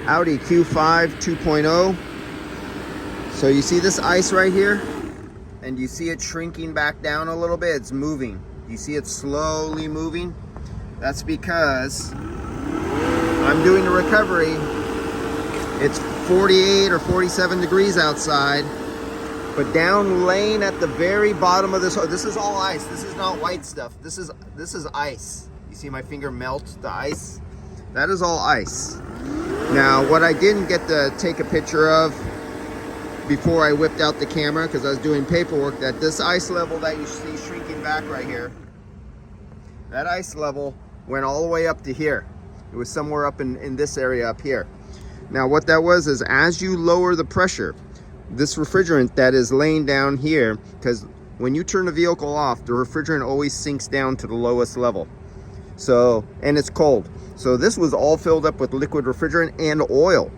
Audi Q5 2.0. So you see this ice right here? And you see it shrinking back down a little bit. It's moving. You see it slowly moving? That's because I'm doing the recovery. It's 48 or 47 degrees outside, but down laying at the very bottom of this is all ice. This is not white stuff. This is ice. You see my finger melt the ice? That is all ice. Now, what I didn't get to take a picture of before I whipped out the camera, because I was doing paperwork, that this ice level that you see shrinking back right here, that ice level went all the way up to here. It was somewhere up in this area up here. Now what that was is, as you lower the pressure, this refrigerant that is laying down here, because when you turn the vehicle off, the refrigerant always sinks down to the lowest level. So, and it's cold. So this was all filled up with liquid refrigerant and oil.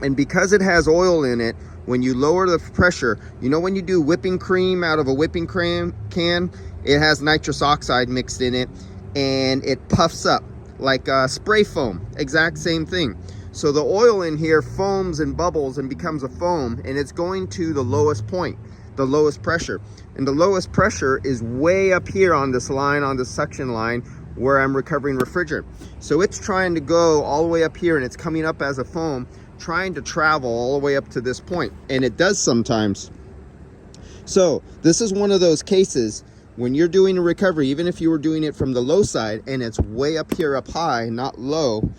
And because it has oil in it, when you lower the pressure, you know when you do whipping cream out of a whipping cream can, it has nitrous oxide mixed in it, and it puffs up like spray foam, exact same thing. So the oil in here foams and bubbles and becomes a foam, and it's going to the lowest point, the lowest pressure. And the lowest pressure is way up here on this line, on the suction line, where I'm recovering refrigerant. So it's trying to go all the way up here, and it's coming up as a foam, trying to travel all the way up to this point, and it does sometimes. So this is one of those cases when you're doing a recovery, even if you were doing it from the low side and it's way up here up high, not low,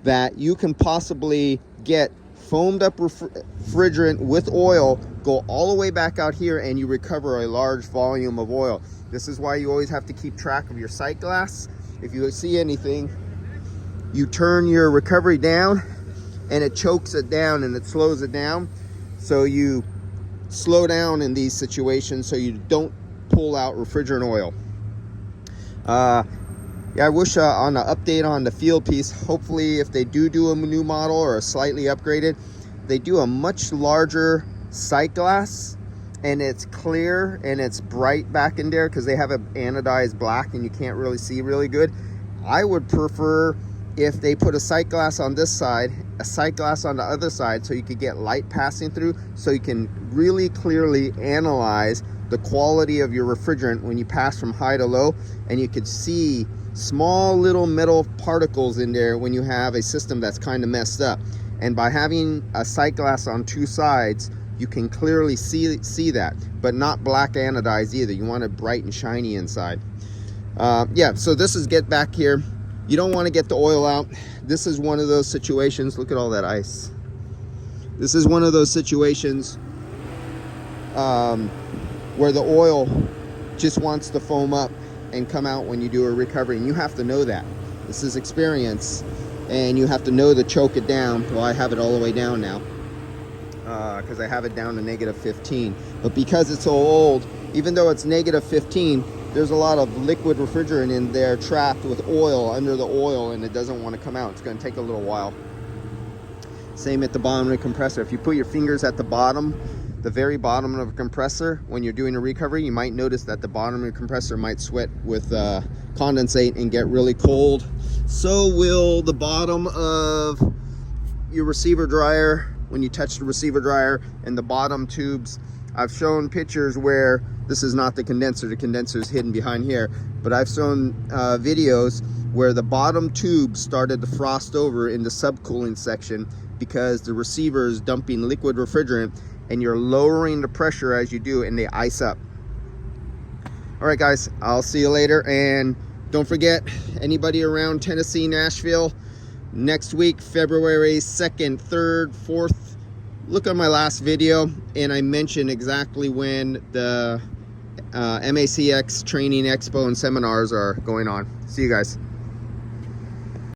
that you can possibly get foamed up refrigerant with oil, go all the way back out here, and you recover a large volume of oil. This is why you always have to keep track of your sight glass. If you see anything, you turn your recovery down and it chokes it down and it slows it down. So you slow down in these situations so you don't pull out refrigerant oil. Yeah, I wish on an update on the field piece, hopefully if they do a new model or a slightly upgraded, they do a much larger sight glass, and it's clear and it's bright back in there, because they have an anodized black and you can't really see really good. I would prefer if they put a sight glass on this side, a sight glass on the other side, so you could get light passing through, so you can really clearly analyze the quality of your refrigerant when you pass from high to low, and you could see small little metal particles in there when you have a system that's kind of messed up. And by having a sight glass on two sides, you can clearly see that, but not black anodized either. You want it bright and shiny inside. Yeah, so this is, get back here. You don't want to get the oil out. This is one of those situations. Look at all that ice. This is one of those situations where the oil just wants to foam up and come out when you do a recovery, and you have to know that. This is experience, and you have to know to choke it down. Well, I have it all the way down now because I have it down to -15, but because it's so old, even though it's -15, there's a lot of liquid refrigerant in there trapped with oil under the oil, and it doesn't want to come out. It's going to take a little while. Same at the bottom of the compressor. If you put your fingers at the bottom, the very bottom of a compressor, when you're doing a recovery, you might notice that the bottom of your compressor might sweat with condensate and get really cold. So will the bottom of your receiver dryer when you touch the receiver dryer, and the bottom tubes. I've shown pictures where this is not the condenser is hidden behind here, but I've shown videos where the bottom tube started to frost over in the subcooling section because the receiver is dumping liquid refrigerant, and you're lowering the pressure as you do, and they ice up. All right, guys, I'll see you later. And don't forget, anybody around Tennessee, Nashville, next week, February 2nd, 3rd, 4th, look at my last video, and I mentioned exactly when the MACX training expo and seminars are going on. See you guys.